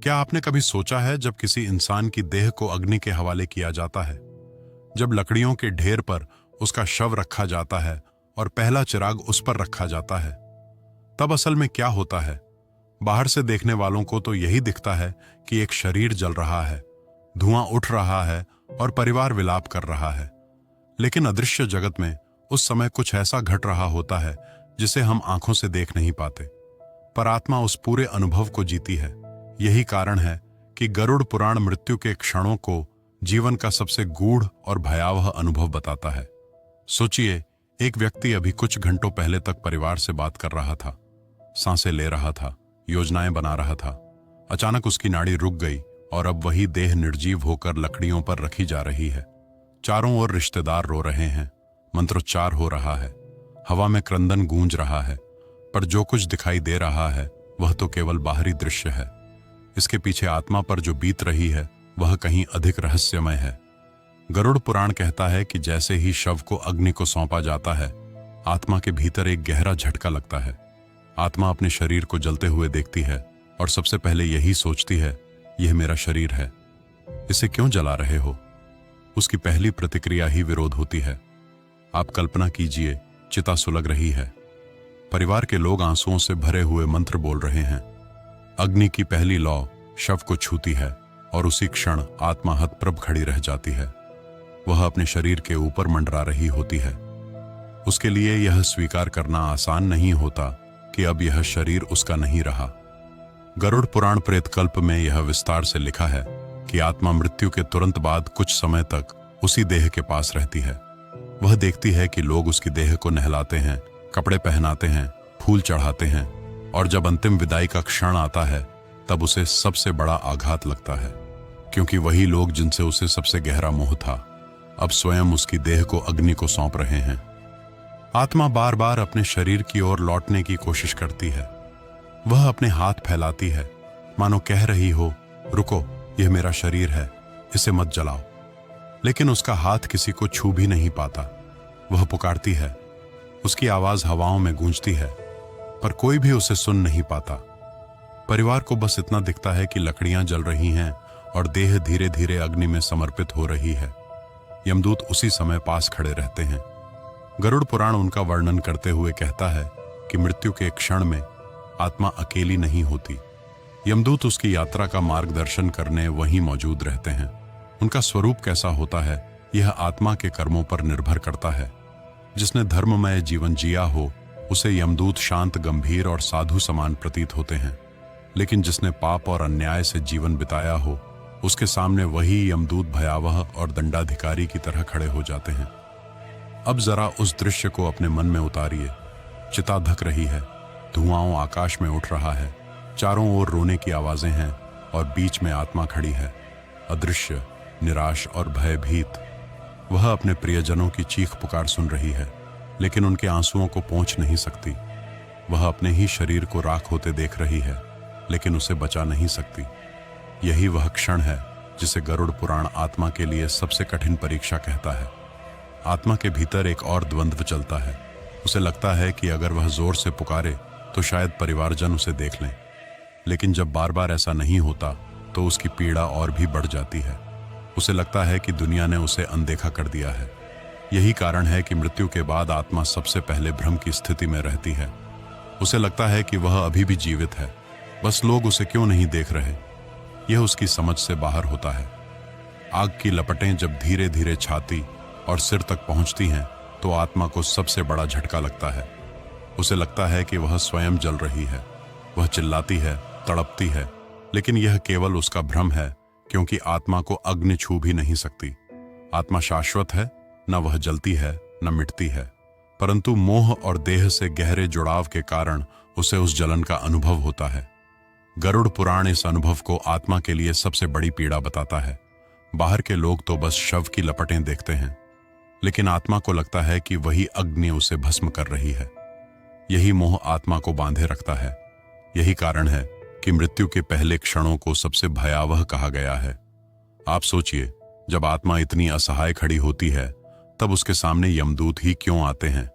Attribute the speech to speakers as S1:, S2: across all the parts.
S1: क्या आपने कभी सोचा है जब किसी इंसान की देह को अग्नि के हवाले किया जाता है, जब लकड़ियों के ढेर पर उसका शव रखा जाता है और पहला चिराग उस पर रखा जाता है, तब असल में क्या होता है? बाहर से देखने वालों को तो यही दिखता है कि एक शरीर जल रहा है, धुआं उठ रहा है और परिवार विलाप कर रहा है। लेकिन अदृश्य जगत में उस समय कुछ ऐसा घट रहा होता है जिसे हम आंखों से देख नहीं पाते, पर आत्मा उस पूरे अनुभव को जीती है। यही कारण है कि गरुड़ पुराण मृत्यु के क्षणों को जीवन का सबसे गूढ़ और भयावह अनुभव बताता है। सोचिए, एक व्यक्ति अभी कुछ घंटों पहले तक परिवार से बात कर रहा था, सांसें ले रहा था, योजनाएं बना रहा था। अचानक उसकी नाड़ी रुक गई और अब वही देह निर्जीव होकर लकड़ियों पर रखी जा रही है। चारों ओर रिश्तेदार रो रहे हैं, मंत्रोच्चार हो रहा है, हवा में क्रंदन गूंज रहा है, पर जो कुछ दिखाई दे रहा है वह तो केवल बाहरी दृश्य है। इसके पीछे आत्मा पर जो बीत रही है वह कहीं अधिक रहस्यमय है। गरुड़ पुराण कहता है कि जैसे ही शव को अग्नि को सौंपा जाता है, आत्मा के भीतर एक गहरा झटका लगता है। आत्मा अपने शरीर को जलते हुए देखती है और सबसे पहले यही सोचती है, यह मेरा शरीर है, इसे क्यों जला रहे हो? उसकी पहली प्रतिक्रिया ही विरोध होती है। आप कल्पना कीजिए, चिता सुलग रही है, परिवार के लोग आंसुओं से भरे हुए मंत्र बोल रहे हैं। अग्नि की पहली लौ शव को छूती है और उसी क्षण आत्मा हतप्रभ खड़ी रह जाती है। वह अपने शरीर के ऊपर मंडरा रही होती है। उसके लिए यह स्वीकार करना आसान नहीं होता कि अब यह शरीर उसका नहीं रहा। गरुड़ पुराण प्रेतकल्प में यह विस्तार से लिखा है कि आत्मा मृत्यु के तुरंत बाद कुछ समय तक उसी देह के पास रहती है। वह देखती है कि लोग उसकी देह को नहलाते हैं, कपड़े पहनाते हैं, फूल चढ़ाते हैं, और जब अंतिम विदाई का क्षण आता है तब उसे सबसे बड़ा आघात लगता है, क्योंकि वही लोग जिनसे उसे सबसे गहरा मोह था अब स्वयं उसकी देह को अग्नि को सौंप रहे हैं। आत्मा बार बार अपने शरीर की ओर लौटने की कोशिश करती है। वह अपने हाथ फैलाती है, मानो कह रही हो, रुको, यह मेरा शरीर है, इसे मत जलाओ। लेकिन उसका हाथ किसी को छू भी नहीं पाता। वह पुकारती है, उसकी आवाज हवाओं में गूंजती है, पर कोई भी उसे सुन नहीं पाता। परिवार को बस इतना दिखता है कि लकड़ियां जल रही हैं और देह धीरे धीरे अग्नि में समर्पित हो रही है। यमदूत उसी समय पास खड़े रहते हैं। गरुड़ पुराण उनका वर्णन करते हुए कहता है कि मृत्यु के क्षण में आत्मा अकेली नहीं होती। यमदूत उसकी यात्रा का मार्गदर्शन करने वहीं मौजूद रहते हैं। उनका स्वरूप कैसा होता है यह आत्मा के कर्मों पर निर्भर करता है। जिसने धर्ममय जीवन जिया हो उसे यमदूत शांत, गंभीर और साधु समान प्रतीत होते हैं। लेकिन जिसने पाप और अन्याय से जीवन बिताया हो उसके सामने वही यमदूत भयावह और दंडाधिकारी की तरह खड़े हो जाते हैं। अब जरा उस दृश्य को अपने मन में उतारिए। चिता धक रही है, धुआं आकाश में उठ रहा है, चारों ओर रोने की आवाजें हैं और बीच में आत्मा खड़ी है, अदृश्य, निराश और भयभीत। वह अपने प्रियजनों की चीख पुकार सुन रही है, लेकिन उनके आंसुओं को पहुंच नहीं सकती। वह अपने ही शरीर को राख होते देख रही है, लेकिन उसे बचा नहीं सकती। यही वह क्षण है जिसे गरुड़ पुराण आत्मा के लिए सबसे कठिन परीक्षा कहता है। आत्मा के भीतर एक और द्वंद्व चलता है। उसे लगता है कि अगर वह जोर से पुकारे तो शायद परिवारजन उसे देख लें, लेकिन जब बार बार ऐसा नहीं होता तो उसकी पीड़ा और भी बढ़ जाती है। उसे लगता है कि दुनिया ने उसे अनदेखा कर दिया है। यही कारण है कि मृत्यु के बाद आत्मा सबसे पहले भ्रम की स्थिति में रहती है। उसे लगता है कि वह अभी भी जीवित है, बस लोग उसे क्यों नहीं देख रहे। यह उसकी समझ से बाहर होता है। आग की लपटें जब धीरे धीरे छाती और सिर तक पहुंचती हैं तो आत्मा को सबसे बड़ा झटका लगता है। उसे लगता है कि वह स्वयं जल रही है। वह चिल्लाती है, तड़पती है, लेकिन यह केवल उसका भ्रम है, क्योंकि आत्मा को अग्नि छू भी नहीं सकती। आत्मा शाश्वत है, न वह जलती है न मिटती है, परंतु मोह और देह से गहरे जुड़ाव के कारण उसे उस जलन का अनुभव होता है। गरुड़ पुराण इस अनुभव को आत्मा के लिए सबसे बड़ी पीड़ा बताता है। बाहर के लोग तो बस शव की लपटें देखते हैं, लेकिन आत्मा को लगता है कि वही अग्नि उसे भस्म कर रही है। यही मोह आत्मा को बांधे रखता है। यही कारण है कि मृत्यु के पहले क्षणों को सबसे भयावह कहा गया है। आप सोचिए, जब आत्मा इतनी असहाय खड़ी होती है तब उसके सामने यमदूत ही क्यों आते हैं?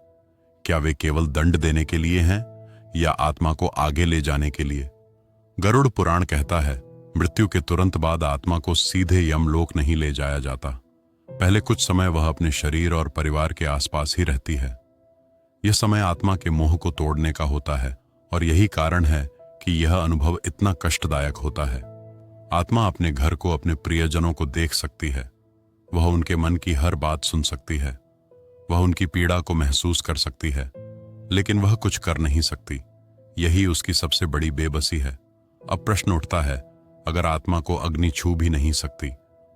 S1: क्या वे केवल दंड देने के लिए हैं या आत्मा को आगे ले जाने के लिए? गरुड़ पुराण कहता है, मृत्यु के तुरंत बाद आत्मा को सीधे यमलोक नहीं ले जाया जाता। पहले कुछ समय वह अपने शरीर और परिवार के आसपास ही रहती है। यह समय आत्मा के मोह को तोड़ने का होता है और यही कारण है कि यह अनुभव इतना कष्टदायक होता है। आत्मा अपने घर को, अपने प्रियजनों को देख सकती है। वह उनके मन की हर बात सुन सकती है। वह उनकी पीड़ा को महसूस कर सकती है, लेकिन वह कुछ कर नहीं सकती। यही उसकी सबसे बड़ी बेबसी है। अब प्रश्न उठता है, अगर आत्मा को अग्नि छू भी नहीं सकती,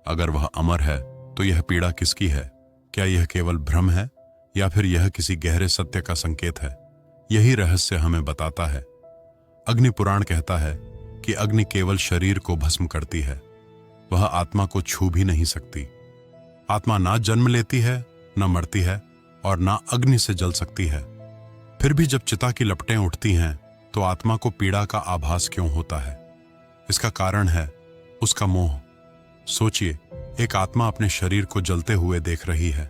S1: अगर वह अमर है, तो यह पीड़ा किसकी है? क्या यह केवल भ्रम है या फिर यह किसी गहरे सत्य का संकेत है? यही रहस्य हमें बताता है। अग्नि पुराण कहता है कि अग्नि केवल शरीर को भस्म करती है, वह आत्मा को छू भी नहीं सकती। आत्मा ना जन्म लेती है, न मरती है और ना अग्नि से जल सकती है। फिर भी जब चिता की लपटें उठती हैं तो आत्मा को पीड़ा का आभास क्यों होता है? इसका कारण है उसका मोह। सोचिए, एक आत्मा अपने शरीर को जलते हुए देख रही है।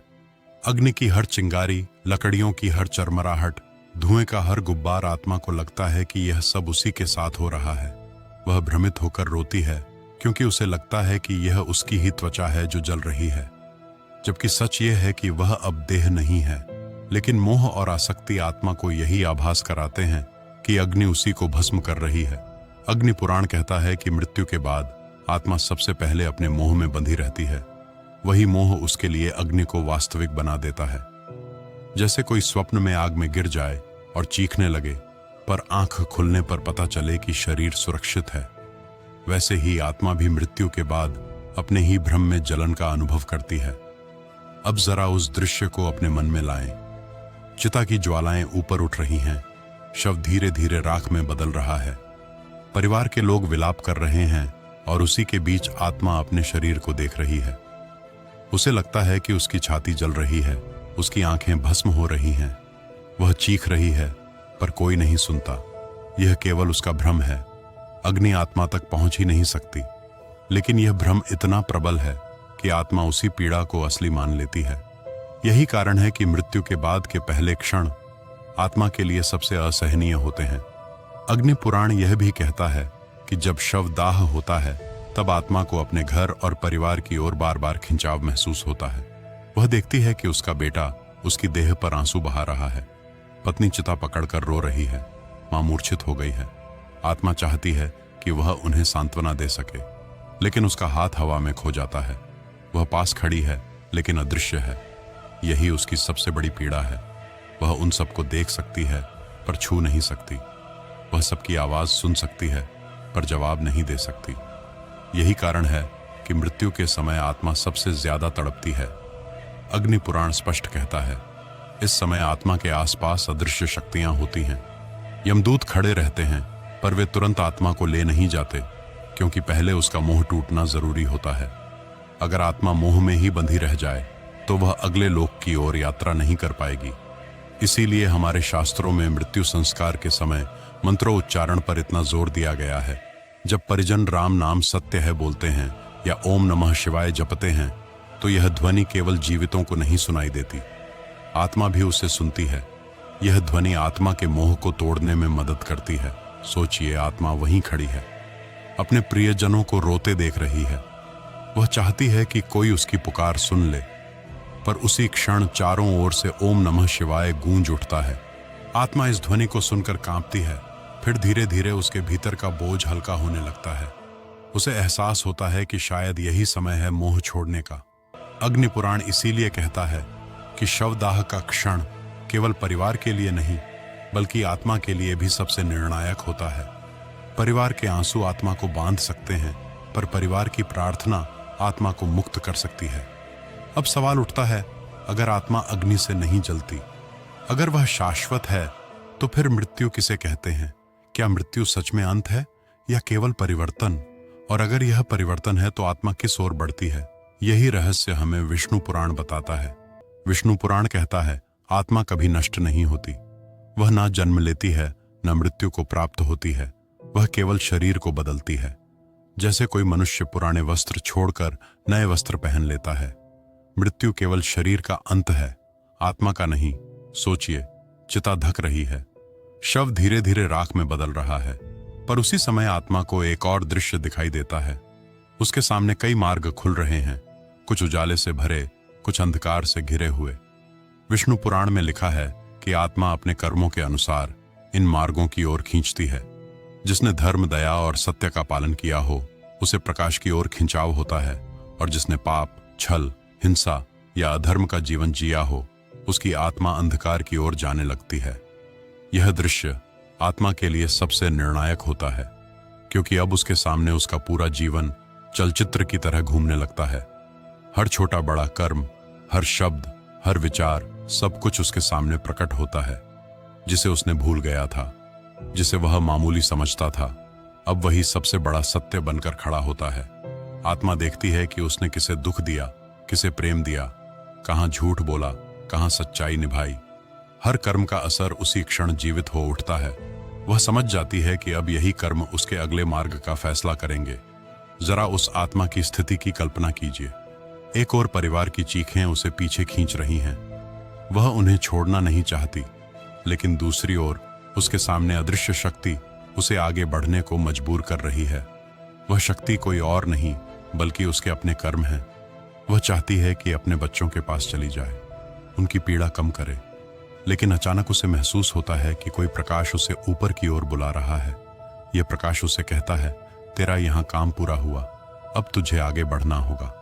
S1: अग्नि की हर चिंगारी, लकड़ियों की हर चरमराहट, धुएं का हर गुब्बार आत्मा को लगता है कि यह सब उसी के साथ हो रहा है। वह भ्रमित होकर रोती है क्योंकि उसे लगता है कि यह उसकी ही त्वचा है जो जल रही है, जबकि सच यह है कि वह अब देह नहीं है। लेकिन मोह और आसक्ति आत्मा को यही आभास कराते हैं कि अग्नि उसी को भस्म कर रही है। अग्नि पुराण कहता है कि मृत्यु के बाद आत्मा सबसे पहले अपने मोह में बंधी रहती है। वही मोह उसके लिए अग्नि को वास्तविक बना देता है। जैसे कोई स्वप्न में आग में गिर जाए और चीखने लगे, पर आंख खुलने पर पता चले कि शरीर सुरक्षित है, वैसे ही आत्मा भी मृत्यु के बाद अपने ही भ्रम में जलन का अनुभव करती है। अब जरा उस दृश्य को अपने मन में लाएं। चिता की ज्वालाएं ऊपर उठ रही हैं, शव धीरे धीरे राख में बदल रहा है, परिवार के लोग विलाप कर रहे हैं और उसी के बीच आत्मा अपने शरीर को देख रही है। उसे लगता है कि उसकी छाती जल रही है, उसकी आंखें भस्म हो रही हैं। वह चीख रही है पर कोई नहीं सुनता। यह केवल उसका भ्रम है। अग्नि आत्मा तक पहुंच ही नहीं सकती, लेकिन यह भ्रम इतना प्रबल है कि आत्मा उसी पीड़ा को असली मान लेती है। यही कारण है कि मृत्यु के बाद के पहले क्षण आत्मा के लिए सबसे असहनीय होते हैं। अग्नि पुराण यह भी कहता है कि जब शव दाह होता है तब आत्मा को अपने घर और परिवार की ओर बार बार खिंचाव महसूस होता है। वह देखती है कि उसका बेटा उसकी देह पर आंसू बहा रहा है, पत्नी चिता पकड़कर रो रही है, मां मूर्छित हो गई है। आत्मा चाहती है कि वह उन्हें सांत्वना दे सके, लेकिन उसका हाथ हवा में खो जाता है। वह पास खड़ी है लेकिन अदृश्य है। यही उसकी सबसे बड़ी पीड़ा है। वह उन सबको देख सकती है पर छू नहीं सकती। वह सबकी आवाज सुन सकती है पर जवाब नहीं दे सकती। यही कारण है कि मृत्यु के समय आत्मा सबसे ज्यादा तड़पती है। अग्नि पुराण स्पष्ट कहता है, इस समय आत्मा के आसपास अदृश्य शक्तियां होती हैं। यमदूत खड़े रहते हैं पर वे तुरंत आत्मा को ले नहीं जाते, क्योंकि पहले उसका मोह टूटना जरूरी होता है। अगर आत्मा मोह में ही बंधी रह जाए तो वह अगले लोक की ओर यात्रा नहीं कर पाएगी। इसीलिए हमारे शास्त्रों में मृत्यु संस्कार के समय मंत्रोच्चारण पर इतना जोर दिया गया है। जब परिजन राम नाम सत्य है बोलते हैं या ओम नमः शिवाय जपते हैं तो यह ध्वनि केवल जीवितों को नहीं सुनाई देती, आत्मा भी उसे सुनती है। यह ध्वनि आत्मा के मोह को तोड़ने में मदद करती है। सोचिए, आत्मा वहीं खड़ी है, अपने प्रियजनों को रोते देख रही है। वह चाहती है कि कोई उसकी पुकार सुन ले, पर उसी क्षण चारों ओर से ओम नमः शिवाय गूंज उठता है। आत्मा इस ध्वनि को सुनकर कांपती है, फिर धीरे धीरे उसके भीतर का बोझ हल्का होने लगता है। उसे एहसास होता है कि शायद यही समय है मोह छोड़ने का। अग्नि पुराण इसीलिए कहता है कि शवदाह का क्षण केवल परिवार के लिए नहीं बल्कि आत्मा के लिए भी सबसे निर्णायक होता है। परिवार के आंसू आत्मा को बांध सकते हैं, पर परिवार की प्रार्थना आत्मा को मुक्त कर सकती है। अब सवाल उठता है, अगर आत्मा अग्नि से नहीं जलती, अगर वह शाश्वत है, तो फिर मृत्यु किसे कहते हैं? क्या मृत्यु सच में अंत है या केवल परिवर्तन? और अगर यह परिवर्तन है तो आत्मा किस ओर बढ़ती है? यही रहस्य हमें विष्णु पुराण बताता है। विष्णु पुराण कहता है, आत्मा कभी नष्ट नहीं होती। वह ना जन्म लेती है, न मृत्यु को प्राप्त होती है। वह केवल शरीर को बदलती है। जैसे कोई मनुष्य पुराने वस्त्र छोड़कर नए वस्त्र पहन लेता है। मृत्यु केवल शरीर का अंत है, आत्मा का नहीं। सोचिए, चिता धक रही है, शव धीरे धीरे राख में बदल रहा है, पर उसी समय आत्मा को एक और दृश्य दिखाई देता है। उसके सामने कई मार्ग खुल रहे हैं, कुछ उजाले से भरे, कुछ अंधकार से घिरे हुए। विष्णु पुराण में लिखा है कि आत्मा अपने कर्मों के अनुसार इन मार्गों की ओर खींचती है। जिसने धर्म, दया और सत्य का पालन किया हो उसे प्रकाश की ओर खिंचाव होता है, और जिसने पाप, छल, हिंसा या अधर्म का जीवन जिया हो उसकी आत्मा अंधकार की ओर जाने लगती है। यह दृश्य आत्मा के लिए सबसे निर्णायक होता है, क्योंकि अब उसके सामने उसका पूरा जीवन चलचित्र की तरह घूमने लगता है। हर छोटा बड़ा कर्म, हर शब्द, हर विचार, सब कुछ उसके सामने प्रकट होता है। जिसे उसने भूल गया था, जिसे वह मामूली समझता था, अब वही सबसे बड़ा सत्य बनकर खड़ा होता है। आत्मा देखती है कि उसने किसे दुख दिया, किसे प्रेम दिया, कहाँ झूठ बोला, कहाँ सच्चाई निभाई। हर कर्म का असर उसी क्षण जीवित हो उठता है। वह समझ जाती है कि अब यही कर्म उसके अगले मार्ग का फैसला करेंगे। जरा उस आत्मा की स्थिति की कल्पना कीजिए। एक और परिवार की चीखें उसे पीछे खींच रही हैं। वह उन्हें छोड़ना नहीं चाहती, लेकिन दूसरी ओर उसके सामने अदृश्य शक्ति उसे आगे बढ़ने को मजबूर कर रही है। वह शक्ति कोई और नहीं बल्कि उसके अपने कर्म हैं। वह चाहती है कि अपने बच्चों के पास चली जाए, उनकी पीड़ा कम करे, लेकिन अचानक उसे महसूस होता है कि कोई प्रकाश उसे ऊपर की ओर बुला रहा है। यह प्रकाश उसे कहता है, तेरा यहाँ काम पूरा हुआ, अब तुझे आगे बढ़ना होगा।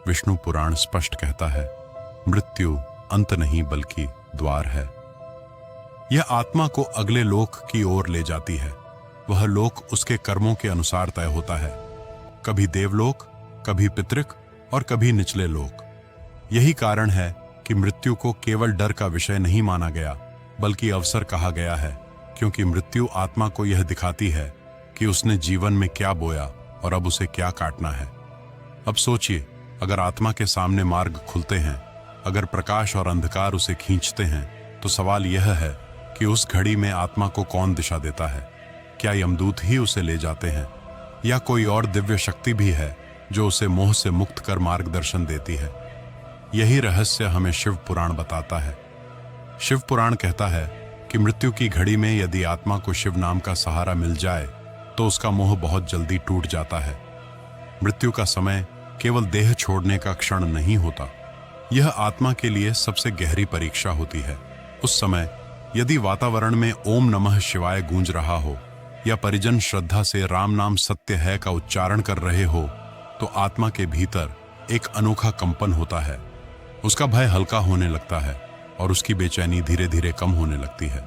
S1: विष्णु पुराण स्पष्ट कहता है, मृत्यु अंत नहीं बल्कि द्वार है। यह आत्मा को अगले लोक की ओर ले जाती है। वह लोक उसके कर्मों के अनुसार तय होता है, कभी देवलोक, कभी पितृक और कभी निचले लोक। यही कारण है कि मृत्यु को केवल डर का विषय नहीं माना गया बल्कि अवसर कहा गया है, क्योंकि मृत्यु आत्मा को यह दिखाती है कि उसने जीवन में क्या बोया और अब उसे क्या काटना है। अब सोचिए, अगर आत्मा के सामने मार्ग खुलते हैं, अगर प्रकाश और अंधकार उसे खींचते हैं, तो सवाल यह है कि उस घड़ी में आत्मा को कौन दिशा देता है? क्या यमदूत ही उसे ले जाते हैं, या कोई और दिव्य शक्ति भी है जो उसे मोह से मुक्त कर मार्गदर्शन देती है? यही रहस्य हमें शिव पुराण बताता है। शिव पुराण कहता है कि मृत्यु की घड़ी में यदि आत्मा को शिव नाम का सहारा मिल जाए तो उसका मोह बहुत जल्दी टूट जाता है। मृत्यु का समय केवल देह छोड़ने का क्षण नहीं होता, यह आत्मा के लिए सबसे गहरी परीक्षा होती है। उस समय यदि वातावरण में ओम नमः शिवाय गूंज रहा हो या परिजन श्रद्धा से राम नाम सत्य है का उच्चारण कर रहे हो, तो आत्मा के भीतर एक अनोखा कंपन होता है। उसका भय हल्का होने लगता है और उसकी बेचैनी धीरे धीरे कम होने लगती है।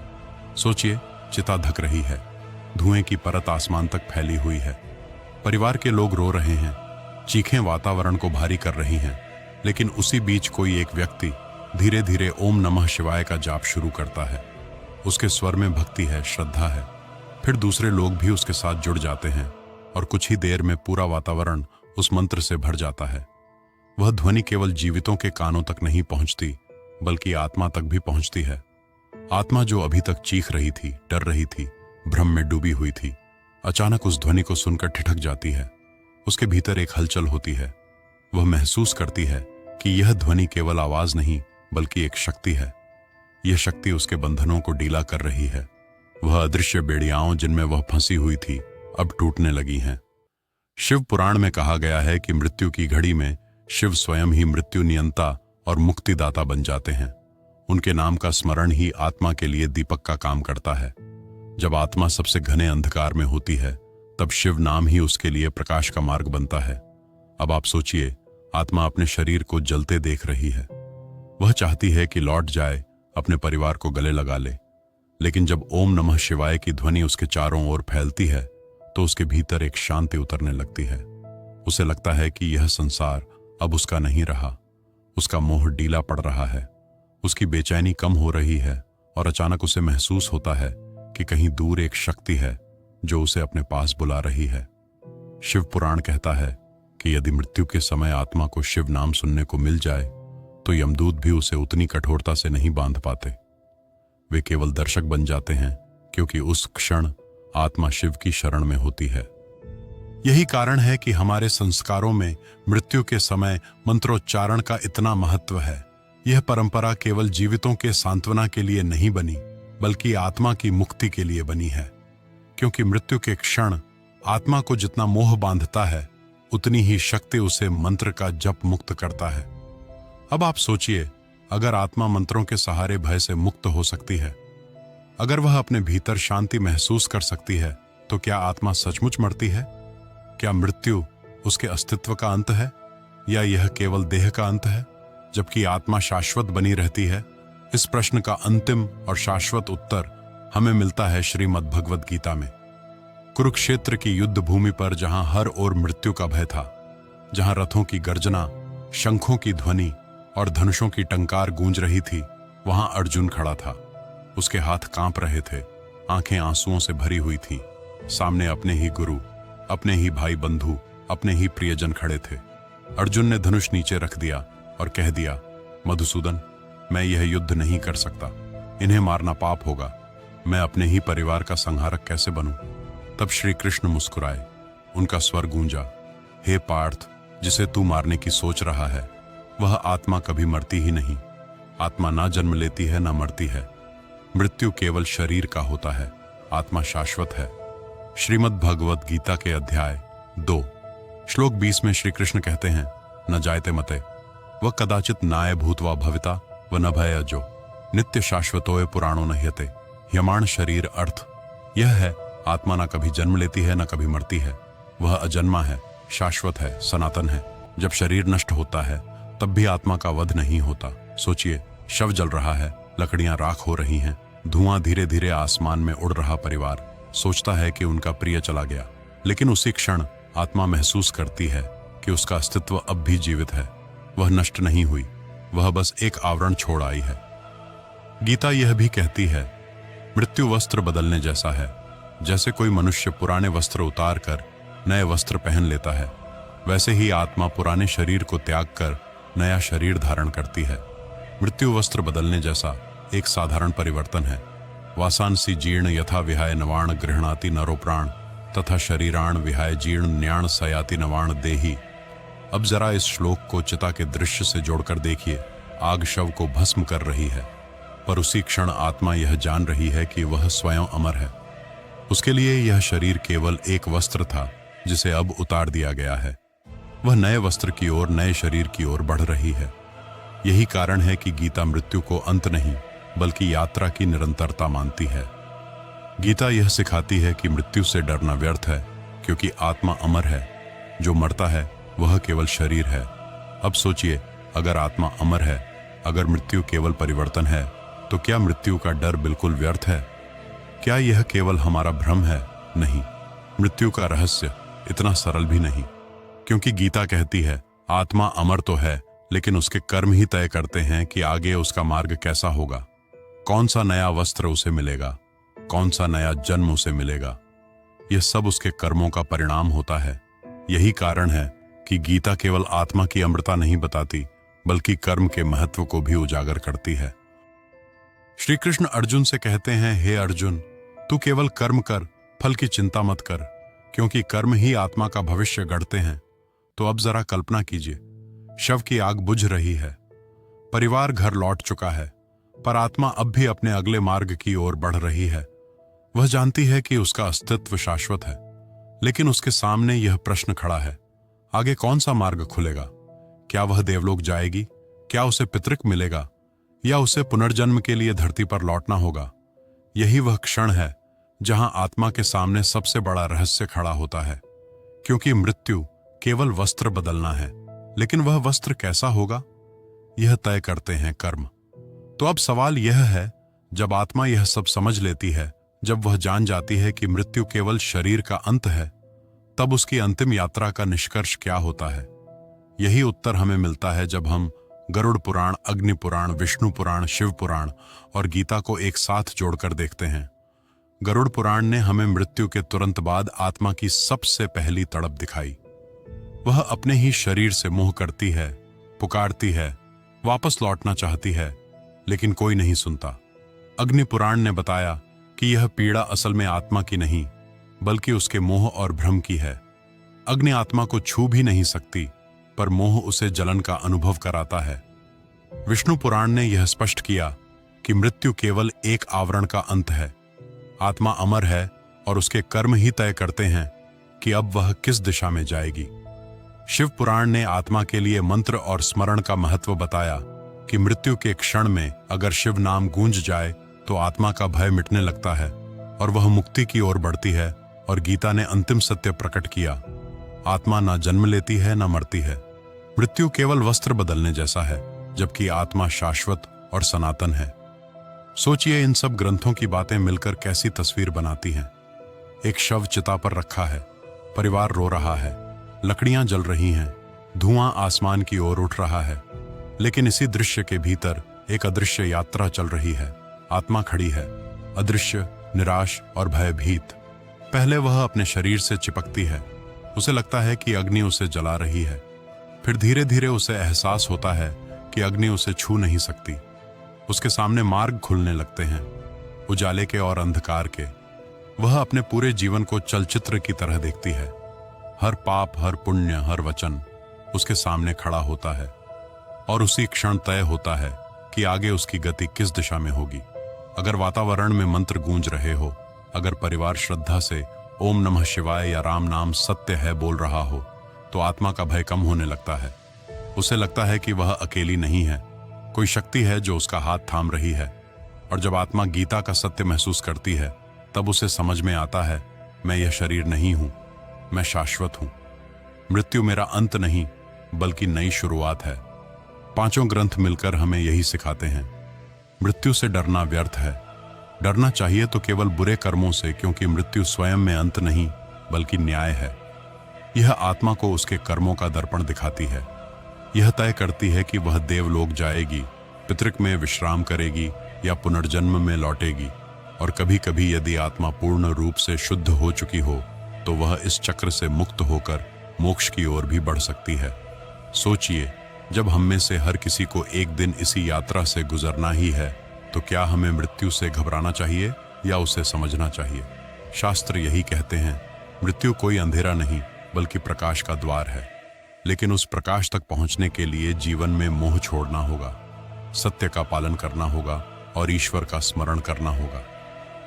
S1: सोचिए, चिता धक रही है, धुएं की परत आसमान तक फैली हुई है, परिवार के लोग रो रहे हैं, चीखें वातावरण को भारी कर रही हैं, लेकिन उसी बीच कोई एक व्यक्ति धीरे धीरे ओम नमः शिवाय का जाप शुरू करता है। उसके स्वर में भक्ति है, श्रद्धा है। फिर दूसरे लोग भी उसके साथ जुड़ जाते हैं और कुछ ही देर में पूरा वातावरण उस मंत्र से भर जाता है। वह ध्वनि केवल जीवितों के कानों तक नहीं पहुंचती बल्कि आत्मा तक भी पहुंचती है। आत्मा जो अभी तक चीख रही थी, डर रही थी, भ्रम में डूबी हुई थी, अचानक उस ध्वनि को सुनकर ठिठक जाती है। उसके भीतर एक हलचल होती है। वह महसूस करती है कि यह ध्वनि केवल आवाज नहीं बल्कि एक शक्ति है। यह शक्ति उसके बंधनों को ढीला कर रही है। वह अदृश्य बेड़ियाओं जिनमें वह फंसी हुई थी अब टूटने लगी हैं। शिव पुराण में कहा गया है कि मृत्यु की घड़ी में शिव स्वयं ही मृत्यु नियंता और मुक्तिदाता बन जाते हैं। उनके नाम का स्मरण ही आत्मा के लिए दीपक का काम करता है। जब आत्मा सबसे घने अंधकार में होती है तब शिव नाम ही उसके लिए प्रकाश का मार्ग बनता है। अब आप सोचिए, आत्मा अपने शरीर को जलते देख रही है। वह चाहती है कि लौट जाए, अपने परिवार को गले लगा ले, लेकिन जब ओम नमः शिवाय की ध्वनि उसके चारों ओर फैलती है तो उसके भीतर एक शांति उतरने लगती है। उसे लगता है कि यह संसार अब उसका नहीं रहा, उसका मोह ढीला पड़ रहा है, उसकी बेचैनी कम हो रही है और अचानक उसे महसूस होता है कि कहीं दूर एक शक्ति है जो उसे अपने पास बुला रही है। शिव पुराण कहता है कि यदि मृत्यु के समय आत्मा को शिव नाम सुनने को मिल जाए तो यमदूत भी उसे उतनी कठोरता से नहीं बांध पाते। वे केवल दर्शक बन जाते हैं, क्योंकि उस क्षण आत्मा शिव की शरण में होती है। यही कारण है कि हमारे संस्कारों में मृत्यु के समय मंत्रोच्चारण का इतना महत्व है। यह परंपरा केवल जीवितों के सांत्वना के लिए नहीं बनी बल्कि आत्मा की मुक्ति के लिए बनी है, क्योंकि मृत्यु के क्षण आत्मा को जितना मोह बांधता है, उतनी ही शक्ति उसे मंत्र का जप मुक्त करता है। अब आप सोचिए, अगर आत्मा मंत्रों के सहारे भय से मुक्त हो सकती है, अगर वह अपने भीतर शांति महसूस कर सकती है, तो क्या आत्मा सचमुच मरती है? क्या मृत्यु उसके अस्तित्व का अंत है, या यह केवल देह का अंत है, जबकि आत्मा शाश्वत बनी रहती है? इस प्रश्न का अंतिम और शाश्वत उत्तर हमें मिलता है श्रीमद् भगवद गीता में। कुरुक्षेत्र की युद्ध भूमि पर जहां हर ओर मृत्यु का भय था, जहां रथों की गर्जना, शंखों की ध्वनि और धनुषों की टंकार गूंज रही थी, वहां अर्जुन खड़ा था। उसके हाथ कांप रहे थे, आंखें आंसुओं से भरी हुई थीं। सामने अपने ही गुरु, अपने ही भाई बंधु, अपने ही प्रियजन खड़े थे। अर्जुन ने धनुष नीचे रख दिया और कह दिया, मधुसूदन, मैं यह युद्ध नहीं कर सकता, इन्हें मारना पाप होगा, मैं अपने ही परिवार का संहारक कैसे बनूं? तब श्री कृष्ण मुस्कुराए, उनका स्वर गूंजा, हे पार्थ, जिसे तू मारने की सोच रहा है, वह आत्मा कभी मरती ही नहीं। आत्मा ना जन्म लेती है, ना मरती है। मृत्यु केवल शरीर का होता है, आत्मा शाश्वत है। श्रीमद् भगवद गीता के अध्याय 2 श्लोक 20 में श्री कृष्ण कहते हैं, न जायते मते वह कदाचित नाय भूतवा भविता व न भयजो नित्य शाश्वतोय पुराणो न ह्यते। यमाण शरीर अर्थ यह है, आत्मा ना कभी जन्म लेती है, ना कभी मरती है। वह अजन्मा है, शाश्वत है, सनातन है। जब शरीर नष्ट होता है, तब भी आत्मा का वध नहीं होता। सोचिए, शव जल रहा है, लकड़ियां राख हो रही हैं, धुआं धीरे धीरे आसमान में उड़ रहा परिवार सोचता है कि उनका प्रिय चला गया, लेकिन उसी क्षण आत्मा महसूस करती है कि उसका अस्तित्व अब भी जीवित है। वह नष्ट नहीं हुई, वह बस एक आवरण छोड़ आई है। गीता यह भी कहती है, मृत्यु वस्त्र बदलने जैसा है। जैसे कोई मनुष्य पुराने वस्त्र उतार कर नए वस्त्र पहन लेता है, वैसे ही आत्मा पुराने शरीर को त्याग कर नया शरीर धारण करती है। मृत्यु वस्त्र बदलने जैसा एक साधारण परिवर्तन है। वासांसी जीर्ण यथा विहाय नवाण गृहणाति नरो प्राण तथा शरीराण विहाय जीर्ण न्याण सयाति नवाण देही। अब जरा इस श्लोक को चिता के दृश्य से जोड़कर देखिए। आग शव को भस्म कर रही है, पर उसी क्षण आत्मा यह जान रही है कि वह स्वयं अमर है। उसके लिए यह शरीर केवल एक वस्त्र था, जिसे अब उतार दिया गया है। वह नए वस्त्र की ओर, नए शरीर की ओर बढ़ रही है। यही कारण है कि गीता मृत्यु को अंत नहीं, बल्कि यात्रा की निरंतरता मानती है। गीता यह सिखाती है कि मृत्यु से डरना व्यर्थ है, क्योंकि आत्मा अमर है। जो मरता है वह केवल शरीर है। अब सोचिए, अगर आत्मा अमर है, अगर मृत्यु केवल परिवर्तन है, तो क्या मृत्यु का डर बिल्कुल व्यर्थ है? क्या यह केवल हमारा भ्रम है? नहीं, मृत्यु का रहस्य इतना सरल भी नहीं, क्योंकि गीता कहती है, आत्मा अमर तो है, लेकिन उसके कर्म ही तय करते हैं कि आगे उसका मार्ग कैसा होगा, कौन सा नया वस्त्र उसे मिलेगा, कौन सा नया जन्म उसे मिलेगा। यह सब उसके कर्मों का परिणाम होता है। यही कारण है कि गीता केवल आत्मा की अमरता नहीं बताती, बल्कि कर्म के महत्व को भी उजागर करती है। श्री कृष्ण अर्जुन से कहते हैं, हे अर्जुन, तू केवल कर्म कर, फल की चिंता मत कर, क्योंकि कर्म ही आत्मा का भविष्य गढ़ते हैं। तो अब जरा कल्पना कीजिए, शव की आग बुझ रही है, परिवार घर लौट चुका है, पर आत्मा अब भी अपने अगले मार्ग की ओर बढ़ रही है। वह जानती है कि उसका अस्तित्व शाश्वत है, लेकिन उसके सामने यह प्रश्न खड़ा है, आगे कौन सा मार्ग खुलेगा? क्या वह देवलोक जाएगी? क्या उसे पितृक मिलेगा, या उसे पुनर्जन्म के लिए धरती पर लौटना होगा? यही वह क्षण है जहां आत्मा के सामने सबसे बड़ा रहस्य खड़ा होता है, क्योंकि मृत्यु केवल वस्त्र बदलना है, लेकिन वह वस्त्र कैसा होगा, यह तय करते हैं कर्म। तो अब सवाल यह है, जब आत्मा यह सब समझ लेती है, जब वह जान जाती है कि मृत्यु केवल शरीर का अंत है, तब उसकी अंतिम यात्रा का निष्कर्ष क्या होता है? यही उत्तर हमें मिलता है जब हम गरुड़ पुराण, अग्नि पुराण, विष्णु पुराण, शिव पुराण और गीता को एक साथ जोड़कर देखते हैं। गरुड़ पुराण ने हमें मृत्यु के तुरंत बाद आत्मा की सबसे पहली तड़प दिखाई। वह अपने ही शरीर से मोह करती है, पुकारती है, वापस लौटना चाहती है, लेकिन कोई नहीं सुनता। अग्नि पुराण ने बताया कि यह पीड़ा असल में आत्मा की नहीं, बल्कि उसके मोह और भ्रम की है। अग्नि आत्मा को छू भी नहीं सकती, पर मोह उसे जलन का अनुभव कराता है। विष्णु पुराण ने यह स्पष्ट किया कि मृत्यु केवल एक आवरण का अंत है। आत्मा अमर है, और उसके कर्म ही तय करते हैं कि अब वह किस दिशा में जाएगी। शिव पुराण ने आत्मा के लिए मंत्र और स्मरण का महत्व बताया कि मृत्यु के क्षण में अगर शिव नाम गूंज जाए तो आत्मा का भय मिटने लगता है और वह मुक्ति की ओर बढ़ती है। और गीता ने अंतिम सत्य प्रकट किया, आत्मा ना जन्म लेती है ना मरती है। मृत्यु केवल वस्त्र बदलने जैसा है, जबकि आत्मा शाश्वत और सनातन है। सोचिए, इन सब ग्रंथों की बातें मिलकर कैसी तस्वीर बनाती हैं। एक शव चिता पर रखा है, परिवार रो रहा है, लकड़ियां जल रही हैं, धुआं आसमान की ओर उठ रहा है, लेकिन इसी दृश्य के भीतर एक अदृश्य यात्रा चल रही है। आत्मा खड़ी है, अदृश्य, निराश और भयभीत। पहले वह अपने शरीर से चिपकती है, उसे लगता है कि अग्नि उसे जला रही है। फिर धीरे धीरे उसे एहसास होता है कि अग्नि उसे छू नहीं सकती। उसके सामने मार्ग खुलने लगते हैं, उजाले के और अंधकार के। वह अपने पूरे जीवन को चलचित्र की तरह देखती है। हर पाप, हर पुण्य, हर वचन उसके सामने खड़ा होता है और उसी क्षण तय होता है कि आगे उसकी गति किस दिशा में होगी। अगर वातावरण में मंत्र गूंज रहे हो, अगर परिवार श्रद्धा से ओम नमः शिवाय या राम नाम सत्य है बोल रहा हो, तो आत्मा का भय कम होने लगता है। उसे लगता है कि वह अकेली नहीं है, कोई शक्ति है जो उसका हाथ थाम रही है। और जब आत्मा गीता का सत्य महसूस करती है, तब उसे समझ में आता है, मैं यह शरीर नहीं हूं, मैं शाश्वत हूं। मृत्यु मेरा अंत नहीं, बल्कि नई शुरुआत है। पांचों ग्रंथ मिलकर हमें यही सिखाते हैं, मृत्यु से डरना व्यर्थ है। डरना चाहिए तो केवल बुरे कर्मों से, क्योंकि मृत्यु स्वयं में अंत नहीं बल्कि न्याय है। यह आत्मा को उसके कर्मों का दर्पण दिखाती है। यह तय करती है कि वह देवलोक जाएगी, पितृक में विश्राम करेगी या पुनर्जन्म में लौटेगी। और कभी कभी यदि आत्मा पूर्ण रूप से शुद्ध हो चुकी हो तो वह इस चक्र से मुक्त होकर मोक्ष की ओर भी बढ़ सकती है। सोचिए, जब हम में से हर किसी को एक दिन इसी यात्रा से गुजरना ही है, तो क्या हमें मृत्यु से घबराना चाहिए या उसे समझना चाहिए? शास्त्र यही कहते हैं, मृत्यु कोई अंधेरा नहीं बल्कि प्रकाश का द्वार है। लेकिन उस प्रकाश तक पहुंचने के लिए जीवन में मोह छोड़ना होगा, सत्य का पालन करना होगा और ईश्वर का स्मरण करना होगा।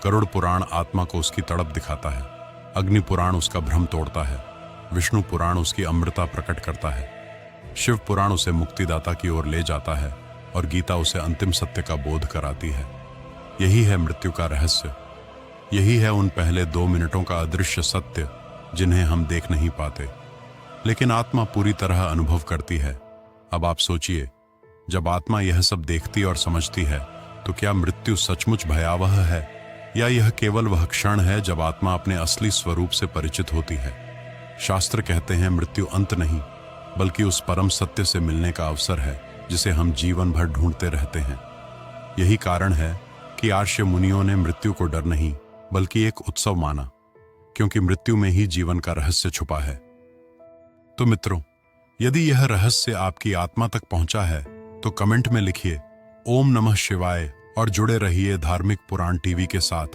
S1: गरुड़ पुराण आत्मा को उसकी तड़प दिखाता है, अग्नि पुराण उसका भ्रम तोड़ता है, विष्णु पुराण उसकी अमृता प्रकट करता है, शिव पुराण उसे मुक्तिदाता की ओर ले जाता है और गीता उसे अंतिम सत्य का बोध कराती है। यही है मृत्यु का रहस्य। यही है उन पहले 2 मिनटों का अदृश्य सत्य जिन्हें हम देख नहीं पाते, लेकिन आत्मा पूरी तरह अनुभव करती है। अब आप सोचिए, जब आत्मा यह सब देखती और समझती है, तो क्या मृत्यु सचमुच भयावह है या यह केवल वह क्षण है जब आत्मा अपने असली स्वरूप से परिचित होती है? शास्त्र कहते हैं, मृत्यु अंत नहीं बल्कि उस परम सत्य से मिलने का अवसर है जिसे हम जीवन भर ढूंढते रहते हैं। यही कारण है कि आर्ष मुनियों ने मृत्यु को डर नहीं बल्कि एक उत्सव माना, क्योंकि मृत्यु में ही जीवन का रहस्य छुपा है। तो मित्रों, यदि यह रहस्य आपकी आत्मा तक पहुंचा है तो कमेंट में लिखिए ओम नमः शिवाय और जुड़े रहिए धार्मिक पुराण टीवी के साथ।